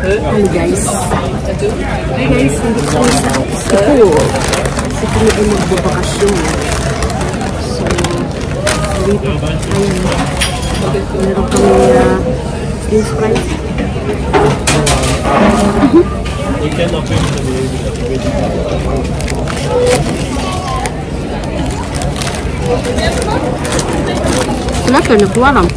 Hello guys. Hi guys, hindi ko sa school. Kasi kami ay magbabakasyon. So, dito, ayun. Meron kami french fries. Lekker, nog warm.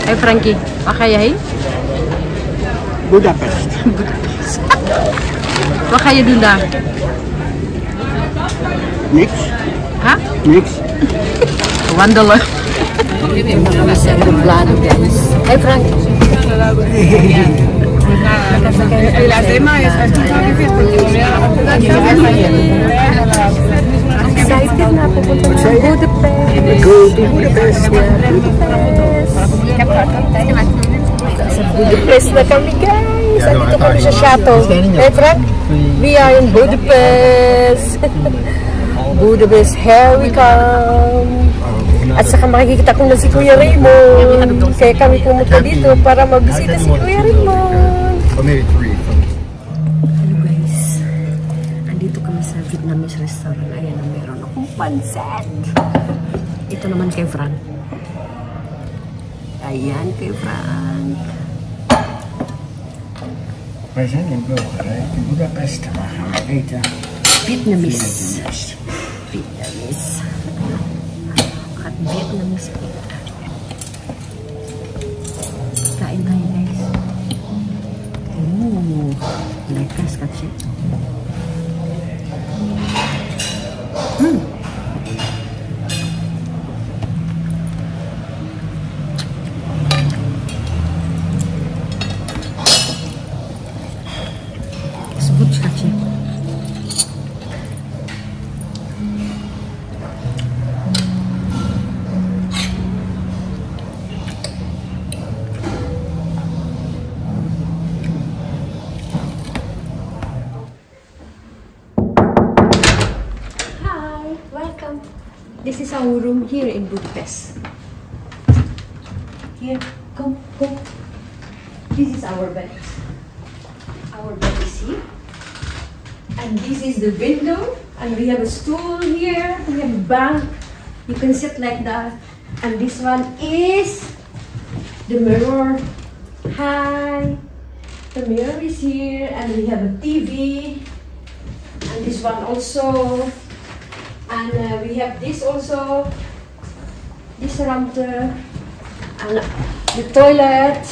Hey Frankie, waar ga je heen? Budapest. Budapest. Wat ga je doen daar? Niks. Huh? Niks. Wandelen. Hey Frankie. La tema es Excited na pupunta ng Budapest. Go to Budapest. Sa Budapest na kami guys. Andito kami sa chateau. Hey Frank, we are in Budapest. Budapest, here we come. At saka makikita ko na si Kuya Raymond. Kaya kami pumunta dito para magbisita si Kuya Raymond. Hello guys. Andito kami sa Vietnamese restaurant. Ayan na meron akong pansit. Ito naman kay Frank. Ayan kay Frank. Wij zijn in Bulgarije, in Budapest. We gaan eten. Vietnamese. Vietnamese. At Vietnamese eten. Kain tayo guys. Lekker schatje. Is goed schatje. Welcome. This is our room here in Budapest. Here, come. This is our bed. Our bed is here. And this is the window. And we have a stool here. We have a bank. You can sit like that. And this one is the mirror. Hi. The mirror is here. And we have a TV. And this one also. And we have this also, this around and the toilet,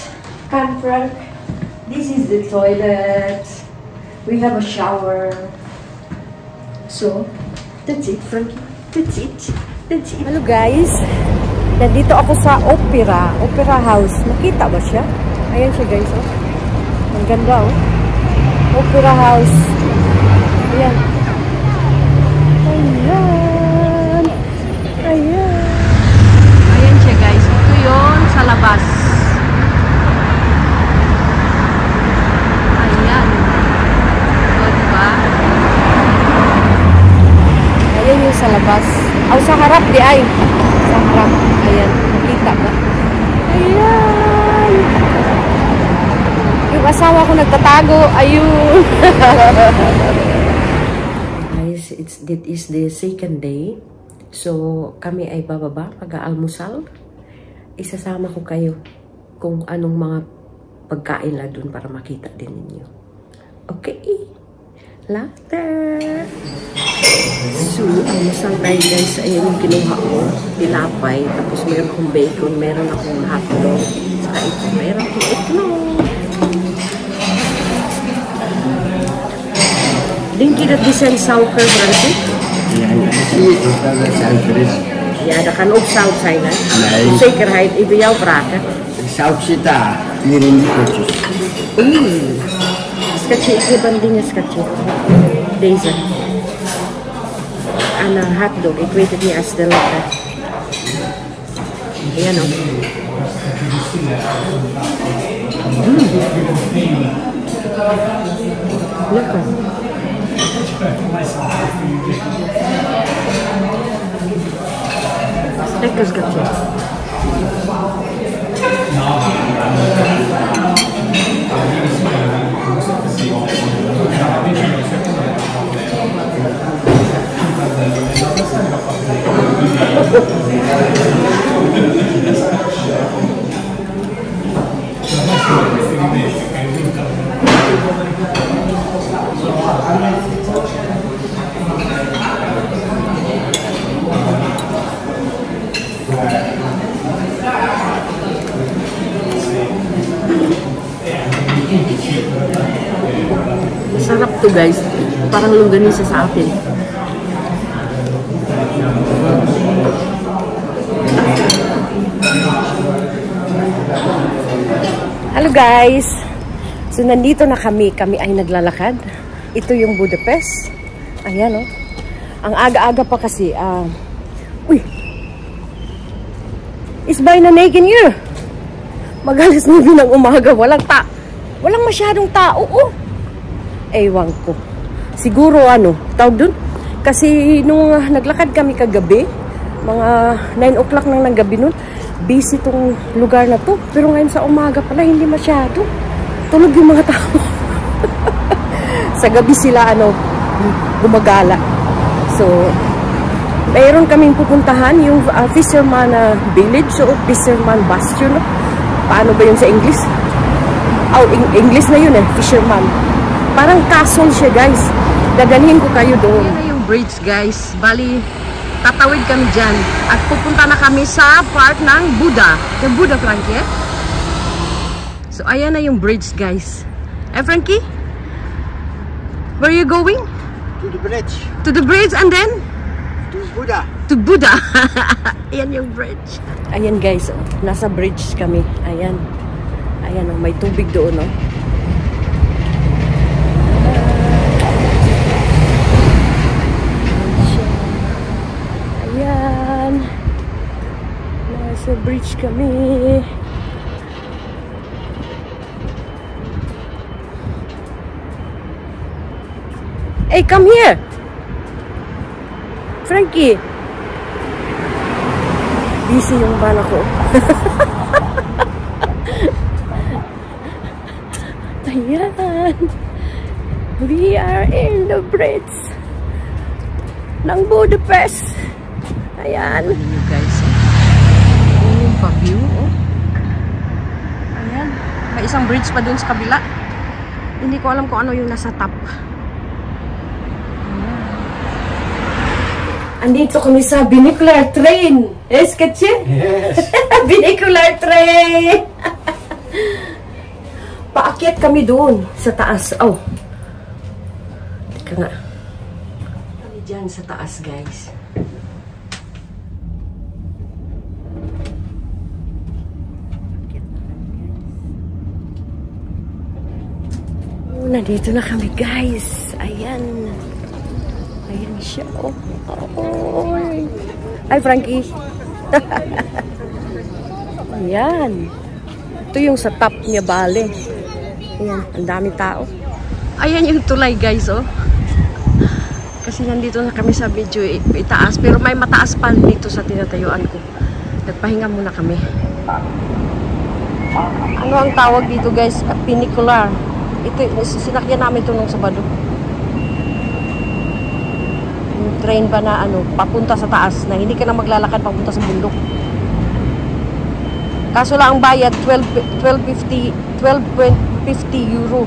camper. This is the toilet. We have a shower. So, that's it, Frankie. That's it. Hello guys, nandito ako sa Opera House. Nakita ba siya? Ayan siya guys, oh. Ang ganda, oh. Opera House. Ayan. Ayan siya guys. Ito yun sa labas. Ayan. O, diba? Ayan yung sa labas. O, sa harap di ay. Sa harap. Ayan. Nakita ba? Ayan. Yung asawa ko nagtatago. Ayun. That is the second day. So, kami ay bababa, mag-aalmusal. Isasama ko kayo kung anong mga pagkain la dun para makita din ninyo. Okay? Later! So, almusal tayo guys. Ayan yung kinuha ko. Tilapay. Tapos meron akong bacon. Meron akong hotdog. Saka ito. Meron akong itlog. Denk je dat die zijn suiker, Frankie? Ja, zie je dat het suiker is? Ja, dat kan ook zout zijn, hè? Nee. Voor zekerheid, ik wil jou vragen. Het zout zit daar, hier in die potjes. Schatje, ik heb een ding, schatje. Deze. En een hotdog, ik weet het niet als de lekker. Ayan o. Lekker. Lekker schatje. Masarap to guys. Parang longganisa sa atin. Hello guys! So nandito na kami. Kami ay naglalakad. Ito yung Budapest. Ayan o. Ang aga-aga pa kasi. Uy! It's by na Negen year. Mag-alas 9 ng umaga. Walang masyadong tao. Oh! Ewan ko. Siguro tawag dun? Kasi nung naglakad kami kagabi, mga 9 o'clock nang gabi nun, busy tong lugar na to. Pero ngayon sa umaga pala, hindi masyado. Tulog yung mga tao. Sa gabi sila, gumagala. So, mayroon kaming pupuntahan, yung Fisherman Village o Fisherman Bastion. Paano ba yun sa English? English na yun Fisherman. Parang castle siya guys. Dadalhin ko kayo doon. Yan na yung bridge guys. Bali, tatawid kami dyan. At pupunta na kami sa part ng Buda. Yung Buda, Frankie. So, ayan na yung bridge guys. Frankie? Where are you going? To the bridge. To the bridge and then? To Buda. To Buda. Ayan yung bridge. Ayan guys. Nasa bridge kami. Ayan. Ayan may tubig doon Ayan. Nasa bridge kami. Hey, come here. Frankie. Busy yung bala ko. Ayan. We are in the bridge ng Budapest. Ayan. Ayan guys. Ayan yung pa-view. Ayan. May isang bridge pa dun sa kabila. Hindi ko alam kung ano yung nasa top. Andito kami sa Binocular Train. Yes, Katye? Yes. Binocular Train. Paakyat kami doon sa taas. Oh. Teka nga. Kami dyan sa taas, guys. Nandito na kami, guys. Ayan. Ayan siya. Oh. Ay, Frankie. Ayan. Ito yung sa top niya, bale. Ayan, ang daming tao. Ayan yung tulay, guys, oh. Kasi nandito na kami sa video itaas. Pero may mataas pa dito sa tinatayuan ko. Nagpahinga muna kami. Ano ang tawag dito, guys? Funicular. Ito, sinakyan namin ito nung Sabado. Train ba na papunta sa taas na hindi ka na maglalakad papunta sa bundok. Kaso lang ang bayad 12.50 euro.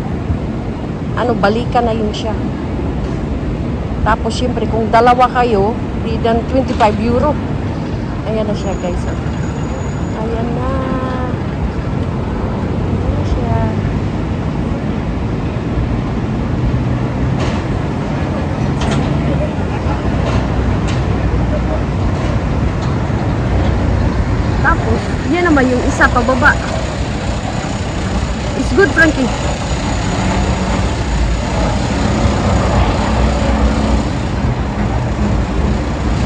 Balikan na yun siya. Tapos syempre kung dalawa kayo, di dan 25 euro. Ayan na siya guys. Ayan na. Ayan siya. Tapos, yan naman yung isa pababa. It's good, Frankie.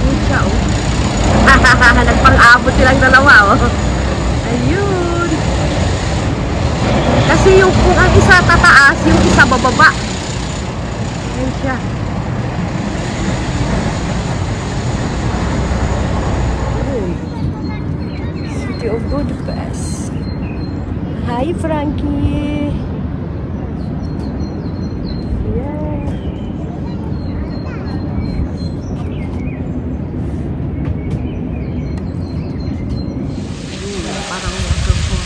Yun siya, oh. Nagpang-abot silang dalawa, oh. Ayun. Kasi yung kung ang isa tataas, yung isa bababa. Yun siya. Frankie. Yan. Parang waterfall.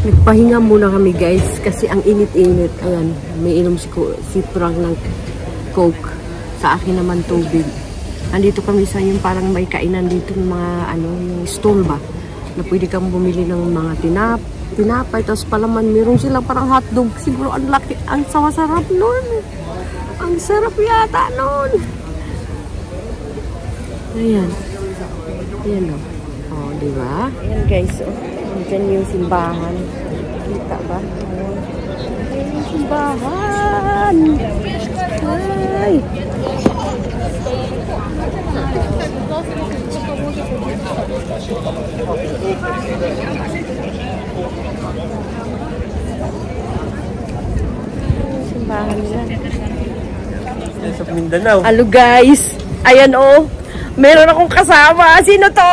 Nagpahinga muna kami guys kasi ang init-init. Ayan, may inom si Frank ng Coke. Sa akin naman tubig. Andito kami sa yung parang may kainan dito ng mga ano, yung stall ba? Na pwede kang bumili ng mga tinapay. Tapos palaman, meron silang parang hotdog. Siguro ang laki, ang sarap nun. Ang sarap yata nun. Ayan. Ayan o. Oh, diba? Ayan guys, oh. Diyan yung simbahan. Kita ba? Ayan yung simbahan. Ay! Simbahan nila. Sa Mindanao. Hello guys! Ayan oh! Meron akong kasama. Sino to?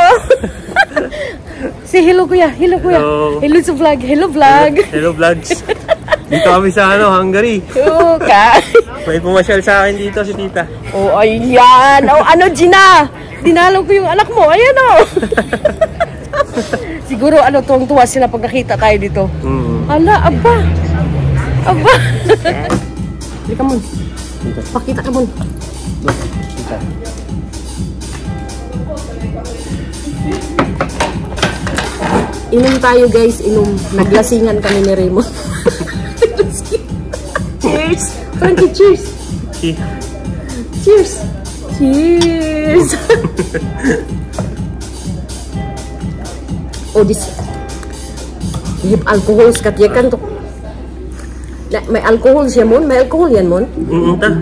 Say hello kuya. Hello kuya. Hello. Hello sa vlog. Hello vlog. Hello vlogs. Dito kami sa Hungary. Oo ka. May pumasyal sa akin dito si tita. Oh, ayan. Oh, ano Gina? Dinalaw ko yung anak mo. Ayan oh. Siguro ano tuwang-tuwa sila pag nakita tayo dito. Hala, aba. Aba. Halika mo. Pakita ka mo. Tita. Inom tayo guys, inom. Naglasingan kami ni Raymond. Cheers! Frankie, cheers! Cheers! Cheers! Oh, this... Yung alcohol, katyakan to. May alcohol siya mon? May alcohol yan mon? Ta.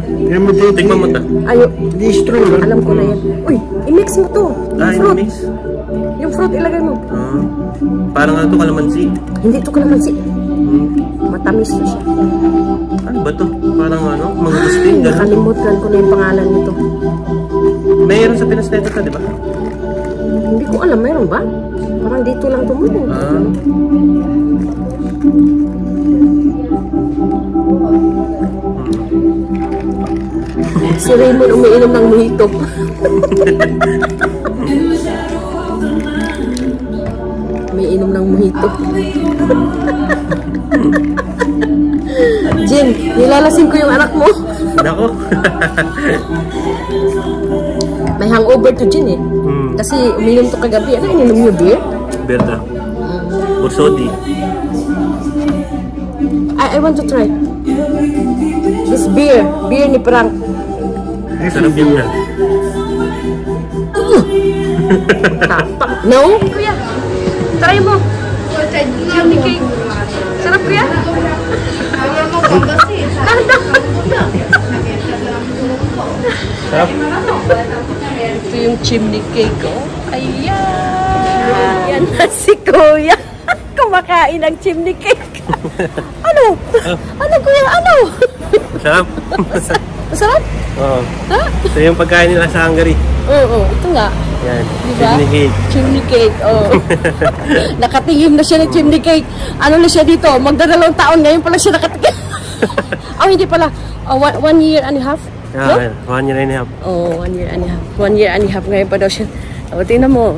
Tignan mo ta. Ayo. Di-strong. Alam ko na yan. Uy, i-mix mo to. Yung fruit. I-mix? Yung fruit ilagay mo. Parang ano to, kalamansi. Hindi to kalamansi. Matamis to siya. Ano ba to? Parang ano, mangustin. Nakalimutan ko na yung pangalan nito. Mayroon sa Pinas na ito ka, di ba? Hindi ko alam, mayroon ba? Parang dito lang tumulo. Si Raymond umiinom ng mojito. Umiinom ng mojito. Jen, nilalasin ko yung anak mo. Nako. May hangover to Jen eh. Kasi umiinom to kagabi. Ano ininom niyo, beer? Beer na. Bursodi. I want to try. This beer. Beer ni Frank. Sarap yun na. Tapak. No? Kuya, try mo. Chimney cake. Sarap kuya? Sarap. Ito yung chimney cake, oh. Ayan. Ayan na si kuya. Kumakain ng chimney cake. Ano? Ano kuya? Ano? Sarap. Masarap? Oo. Ha? Ito yung pagkain nila sa Hungary. Oo, ito nga. Yan. Diba? Chimney cake. Chimney cake, oh. Nakatingin na siya ng chimney cake. Ano na siya dito? Magdadalawang taon ngayon pala siya nakatingin. Oh, hindi pala. 1 year and a half? No? 1 year and a half. Oh, 1 year and a half. 1 year and a half ngayon pa daw siya. O, tingnan mo.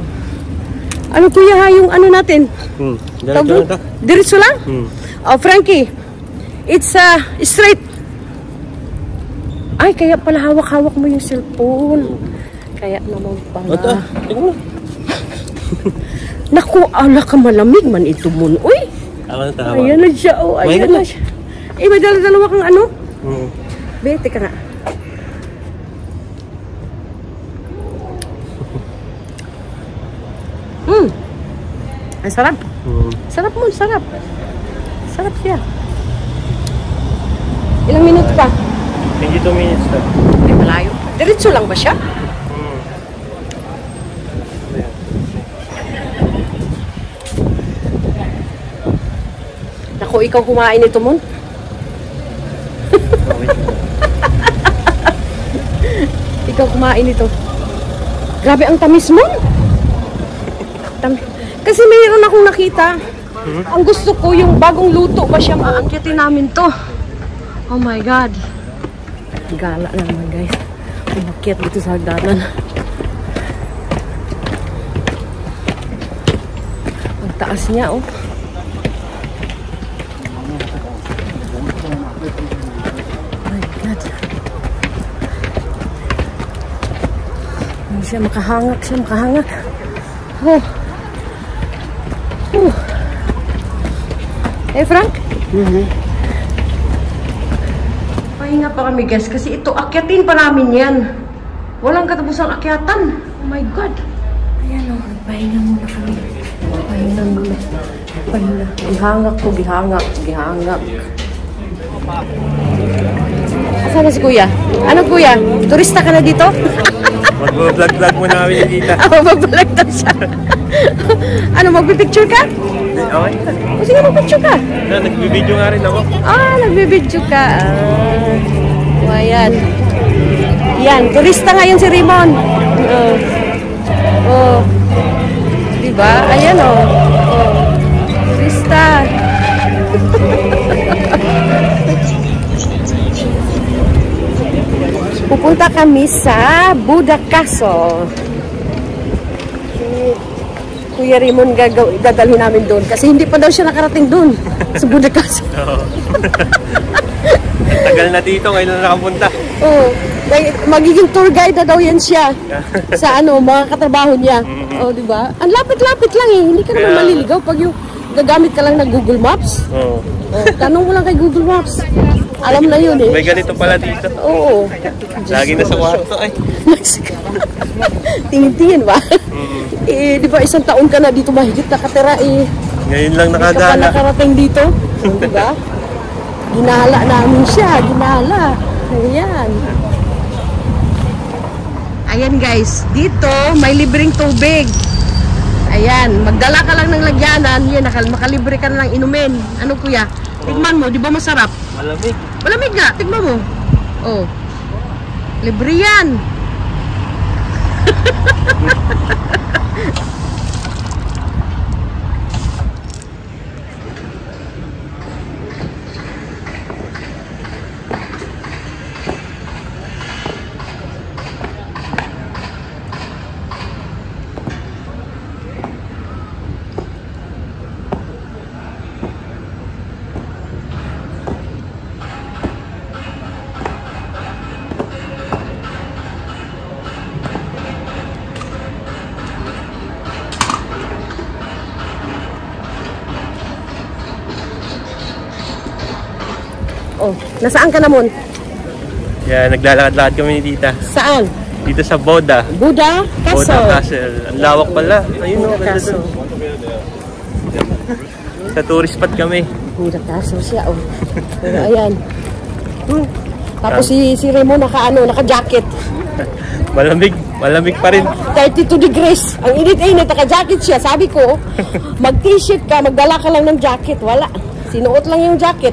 Ano kuya ha, yung ano natin? Diretso lang ito. Diretso lang? Oh, Frankie. It's straight. Ay, kaya pala hawak-hawak mo yung cellphone. Kaya naman pala. Ito, tingnan mo. Naku, ala ka malamig man ito mo. Uy! Tama. Ayan na siya, oh. Ayan na siya. Eh, may dala-dalawa kang ano? Be, teka nga. Ang sarap. Sarap mo, sarap. Sarap siya. Ilang minuto pa? 22 minutes na. Ay, malayo. Diretso lang ba siya? Naku, ikaw kumain ito, Mon? ikaw kumain ito. Grabe ang tamis mo. Kasi mayroon akong nakita. Ang gusto ko yung bagong luto ba siya. Aangkitin namin to. Oh my God. Gala naman guys. Umakyat dito sa hagdanan. Ang taas niya oh. My God. Siya makahangak. Oh. Eh, Frank? Pahinga pa kami, guys, kasi ito, akyatin pa namin yan. Walang katapusang akyatan. Oh my God. Ayan, oh. Pahinga muna kami. Pahinga. Gihangak. Asan na si Kuya? Ano, Kuya? Turista ka na dito? Mag-vlog mo namin yung tita. Mag-vlog daw siya. Ano, magpipicture ka? Okay. O sige, magpicture ka. Nagbibideo nga rin ako. Nagbibidyo ka. Ayan. Yan, turista ngayon si Raymond. Diba? Ayan turista. Pupunta kami sa Budakaso. Kuya Raymond dadalhin namin doon kasi hindi pa daw siya nakarating doon sa Budakaso. Tagal na dito, ngayon na nakapunta. Oo. Magiging tour guide na daw yan siya sa mga katrabaho niya. Di ba? Ang lapit-lapit lang eh. Hindi ka naman maliligaw pag yung gagamit ka lang ng Google Maps. Tanong mo lang kay Google Maps. Alam na yun eh. May ganito pala dito. Oo. Lagi na sa kwarto ay. Tingin-tingin ba? Di ba isang taon ka na dito mahigit nakatira eh. Ngayon lang nakagala. Hindi ka pa nakarating dito. Di ba? Ginala namin siya. Ginala. Ayan. Ayan guys. Dito may libreng tubig. Ayan. Magdala ka lang ng lagyanan. Yan. Makalibre ka na ng inumin. Ano kuya? Tikman mo. Di ba masarap? Malamig. Malamig nga. Tikman mo. Oh. Libre yan. Oh, nasaan ka naman? Yeah, naglalakad-lakad kami ni tita. Saan? Dito sa Boda. Buda Castle. Boda Castle. Ang lawak pala. Ayun o, ganda doon. Sa tourist spot kami. Buda Castle siya, oh. Ayan. Tapos si Raymond naka-jacket. Malamig pa rin. 32 degrees. Ang init-init, naka-jacket siya. Sabi ko, mag-t-shirt ka, magdala ka lang ng jacket. Wala. Sinuot lang yung jacket.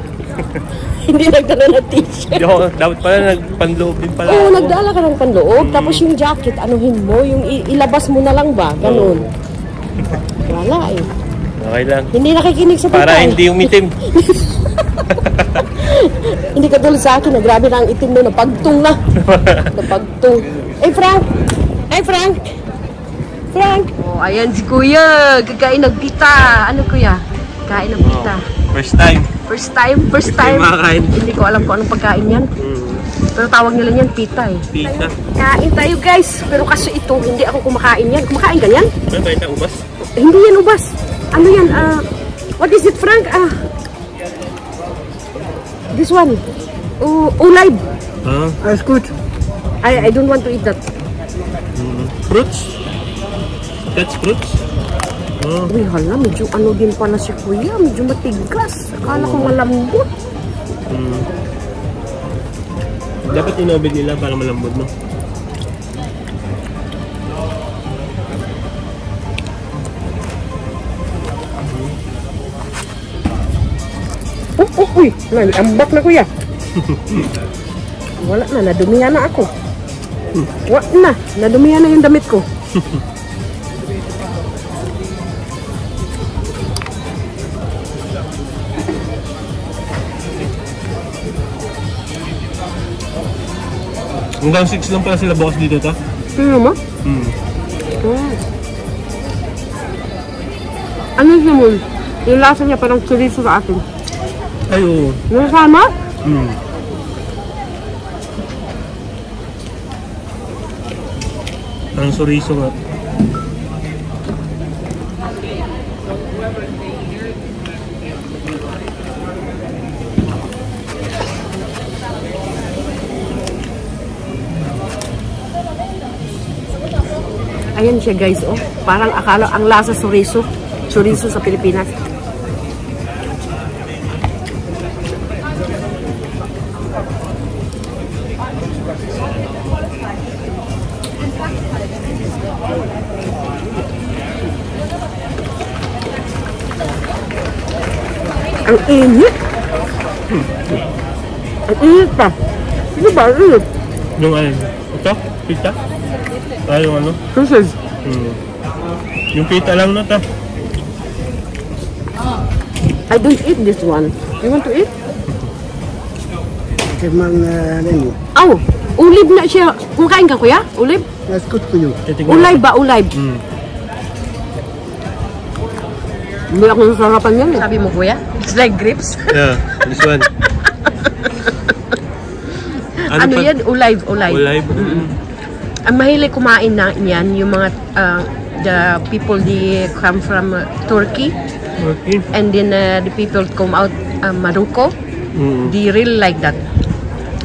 Hindi nagdala ng t-shirt. Dapat pala nagpanloob din pala. Oo, nagdala ka ng panloob. Tapos yung jacket, anuhin mo, yung ilabas mo na lang ba? Ganun. Wala eh. Okay lang. Hindi nakikinig sa para hindi umitim. Hindi ka tulad sa akin, grabe na ang itim mo, napagtung na. Napagtung. Frank! Frank! Oh, ayan si Kuya, kakain ng pita. Ano Kuya? Kain ng pita. First time. First time makakain. Hindi ko alam kung anong pagkain yan. Pero tawag nila yan pita eh. Pita. Kain tayo guys. Pero kaso ito, hindi ako kumakain yan. Kumakain ka yan? Ano ba ito? Ubas? Hindi yan ubas. Ano yan? What is it, Frank? This one. Ulive. That's good. I don't want to eat that. Fruits? That's fruits? Uy, hala, medyo ano din pala si Kuya. Medyo matigas. Akala ko malambot. Dapat inobid nila para malambot, no? Uy, ambak na Kuya. Wala na, nadumihan na ako. What na? Nadumihan na yung damit ko. Hanggang 6 lang pala sila bukas dito, ta? Ano mo? Ano yun? Yung lasa niya parang chorizo sa atin. Ay, oo. Nasama? Parang chorizo nga. Ayan siya guys, oh. Parang akala ang lasa chorizo. Chorizo sa Pilipinas. Ang init. Ang init pa. Ano ba? Ang init. Yung ano? Ito? Pita? Ah, yung ano? Sausage. Yung pita lang na, ta. I don't eat this one. You want to eat? Kemang ano? Oh, ulib na siya. Kumakain ka, kuya? Ulib? That's good for you. Ulay ba? Ulay. Hindi ako nasarapan yan eh. Sabi mo, kuya? It's like grapes. Yeah, this one. Ano yan? Ulay. Ulay. Ulay. Ang mahilig kumain na yan, yung mga the people they come from Turkey. Okay. And then the people come out Morocco. They really like that.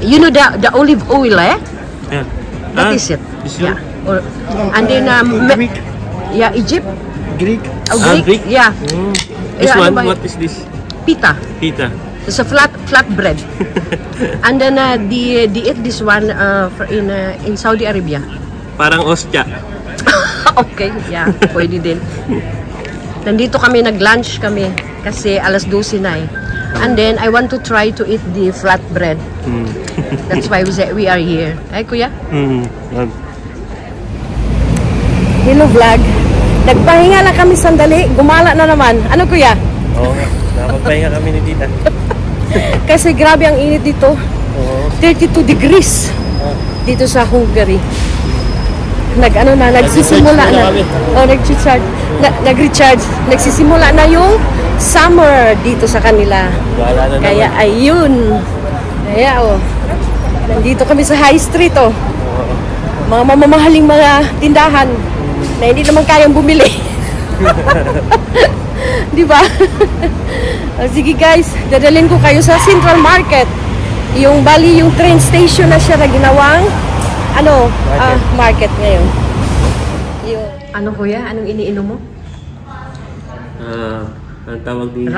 You know the olive oil, eh? Yeah. That is it. This Yeah. one? And then Greek. yeah, Egypt. Greek. Oh, Greek? Greek? Yeah. This Yeah, one, ano ba yun? what is this? Pita. Pita. It's a flat bread. And then they eat this one in Saudi Arabia. Parang ostya. Okay, yeah, pwede din. Nandito kami, nag-lunch kami kasi alas 12 na eh. And then I want to try to eat the flat bread. That's why we are here. Ay, kuya? Hello vlog. Nagpahinga na kami sandali, gumala na naman. Ano kuya? Oo nga, nakapagpahinga kami ni tita. Kasi grabe ang init dito. 32 degrees dito sa Hungary. Nagsisimula na. Oh, nag-recharge. Nag-recharge. Nagsisimula na yung summer dito sa kanila. Kaya ayun. Kaya oh. Nandito kami sa High Street oh. Mga mamamahaling mga tindahan na hindi naman kayang bumili. Di ba? Sige guys, dadalhin ko kayo sa Central Market. Yung bali yung train station na siya na ginawang market ngayon. Yung, ano kuya? Anong iniinom mo? Anong tawag dito?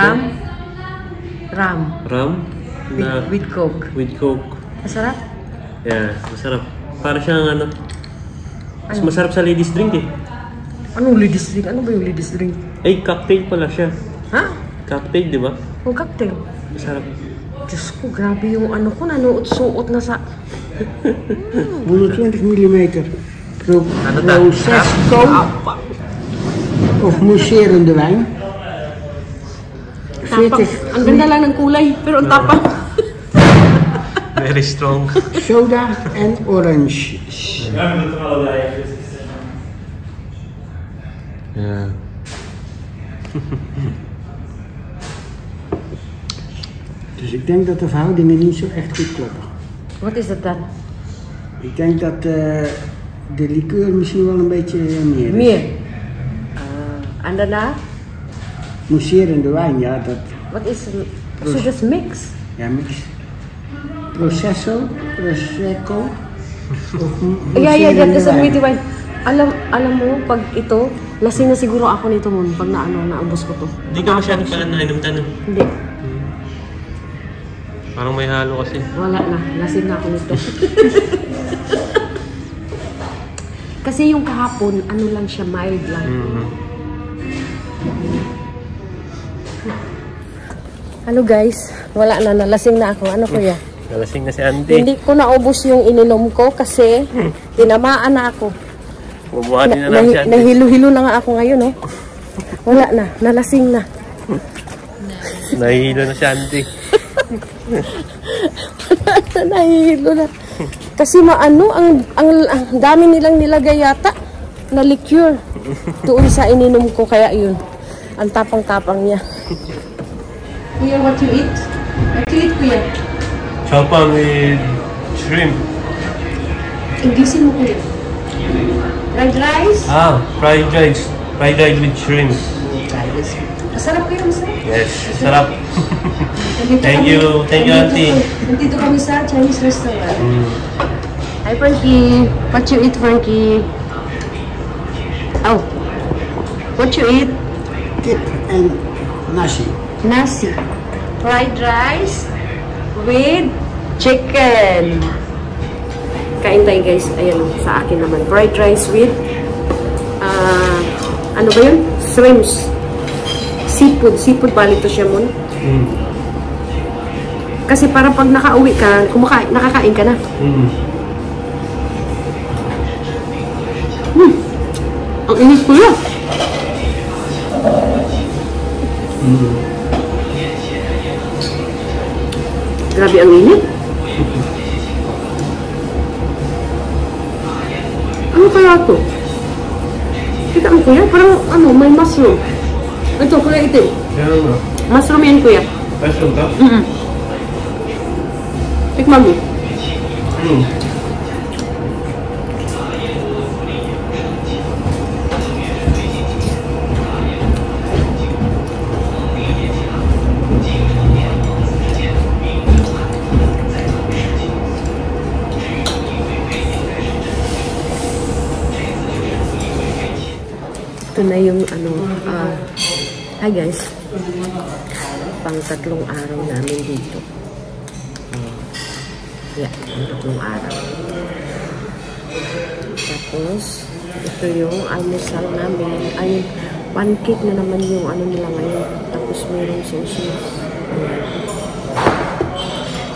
Ram? Ram? With Coke. With Coke. Masarap? Yeah, masarap. Para siyang mas masarap sa ladies drink eh. Anong ladies drink? Ano ba yung ladies drink? Ay, cocktail pala siya. Ha? Cocktail, di ba? Yung cocktail? Masarap. Diyos ko, grabe yung ano ko, nanuot-suot na sa... 120 mm. Processo of Musseer in de wijn. Tapak. Ang ganda lang ng kulay, pero ang tapak. Very strong. Soda en orange. Yeah. Dus ik denk dat de verhoudingen niet zo echt goed kloppen. What is it then? Ik denk dat de liqueur misschien wel een beetje meer is. Meer. En daarna? Musseer in de wijn, ja. Dat, What is it? So just mix? ja, mix. Prosecco of Yeah, that is a witty wine. Alam mo, pag ito, lasing na siguro ako nito mo pag naubos ko to. Hindi ka masyadong pala nainom tanong. Hindi. Parang may halo kasi. Wala na. Lasing na ako nito. Kasi yung kahapon, ano lang siya, mild lang. Ano guys, wala na, nalasing na ako. Ano kuya? Nalasing na si auntie. Hindi ko naubos yung ininom ko kasi tinamaan na ako. Bubuhatin na lang si auntie. Nahilo-hilo na nga ako ngayon, oh. Wala na, nalasing na. Nahihilo na si auntie. Nahihilo na. Kasi maano, ang dami nilang nilagay yata na liqueur doon sa ininom ko, kaya yun. Ang tapang-tapang niya. Kuya, what you eat? What you eat, Kuya? Chopang with shrimp. Inglesin mo, Kuya. Fried rice? Ah, fried rice. Fried rice with shrimp. Masarap, Kuya, masarap. Yes, sarap. Thank you, auntie. Nandito kami sa Chinese restaurant. Hi, Frankie. What you eat, Frankie? Oh. What you eat? Kip and nasi. Nasi. Fried rice with chicken. Kain tayo, guys. Ayan, sa akin naman. Fried rice with ano ba yun? Shrimps. Seafood. Seafood bali to siya, Mon. Kasi para pag nakauwi ka, nakakain ka na. Ang init ko yan. Grabe ang init. Ano kaya ito? Kita mo, Kuya? Parang ano, may mushroom. Ito, kulay itim. Mushroom yan, Kuya. Mushroom ka? Tikman mo. Ito na yung ano, hi guys, pang 3 araw namin dito. Yeah, pang 3 araw. Tapos, ito yung almusal namin. Ay, pancake na naman yung ano nila ngayon. Tapos mayroong sauces.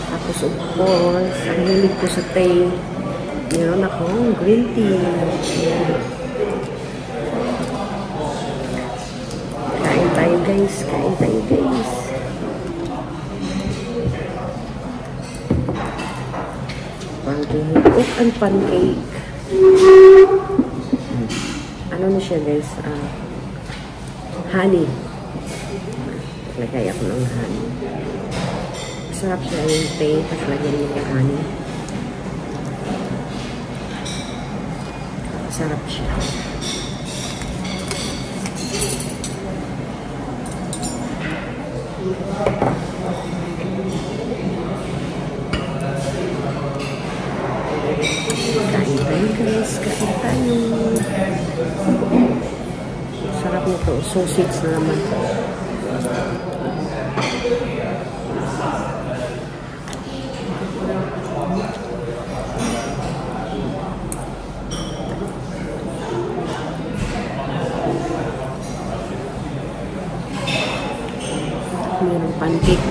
Tapos of course, ang hilig ko sa tea. Meron akong green tea. Kain tayo guys. Kain tayo guys. Pancake. Ang pancake. Ano na siya guys? Honey. Lagay ako ng honey. Masarap siya yung tea. Tapos lagyan mo yung honey. Masarap siya. Kain tayo guys, kain tayo. Sarap nito, sausage na naman. Mayroong pancake.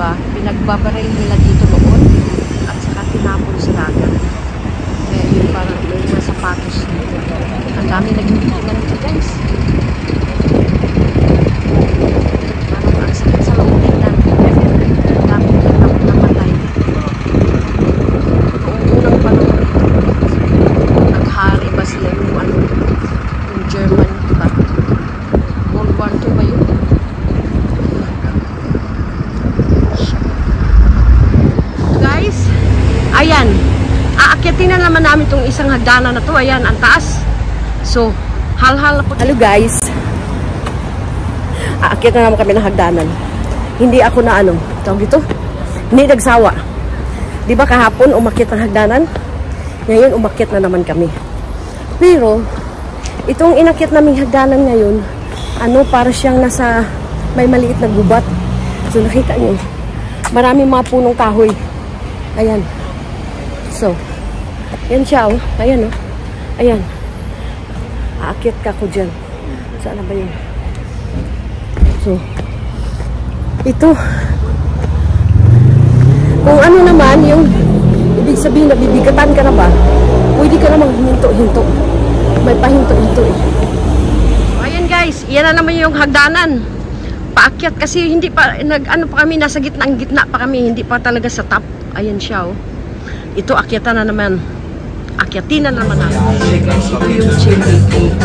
Ba, pinagbabaril nila dito noon at saka tinapon sa dagat. Kaya yun parang may mga sapatos dito. Ang dami naging ganito guys. Parang ang sakit sa loob tingnan. Ang dami namatay. Noong unang panahon dito, naghari ba sila yung ano, yung German, diba? World War II ba yun? Ayan, aakyatin na naman namin itong isang hagdanan na to. Ayan, ang taas. So, hal-hal ako. Hello guys. Aakyat na naman kami ng hagdanan. Hindi ako na ano, tawag dito? Hindi nagsawa. Di ba kahapon umakyat ng hagdanan? Ngayon umakyat na naman kami. Pero, itong inakyat naming hagdanan ngayon, para siyang nasa may maliit na gubat. So, nakita nyo, maraming mga punong kahoy. Ayan. So, yan siya, oh. Ayan, oh. Ayan. Aakyat ka ko dyan. Saan na ba yun? So, ito. Kung ano naman, yung ibig sabihin na bibigatan ka na ba, pwede ka namang hinto-hinto. May pahinto-hinto eh. Ayan guys, iyan na naman yung hagdanan. Paakyat kasi hindi pa, pa kami, nasa gitna pa kami, hindi pa talaga sa top. Ayan siya oh. Ito, akyatan na naman. Akyatin na naman natin. Ito yung chili cake.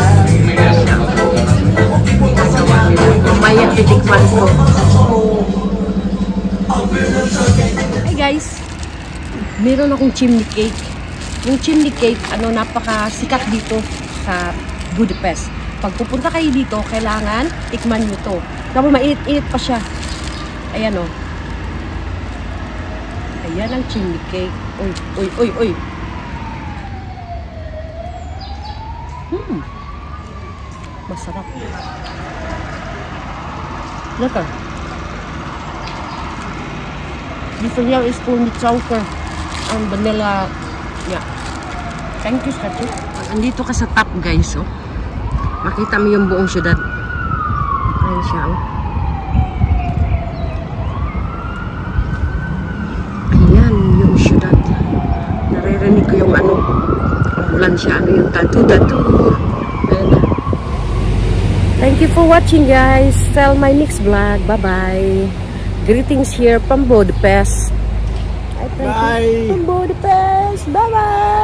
Mamaya titikman ko. Hey guys, meron akong chimney cake. Yung chimney cake, napakasikat dito sa Budapest. Pag pupunta kayo dito, kailangan tikman nyo to. Tapos mainit-init pa siya. Ayan o. Ayan ang chimney cake. Uy. Masarap. Lekker. Die van jou is gewoon met suiker en vanilla. Ja. Thank you, Schatje. Andito ka sa top, guys, oh. Makita mo yung buong syudad. Ayan siya, oh. Ayan yung syudad. Naririnig ko yung ambulansya, yung tattoo. Ayan. Thank you for watching, guys. Till my next vlog. Bye-bye. Greetings here from Budapest. Bye. From Budapest. Bye-bye.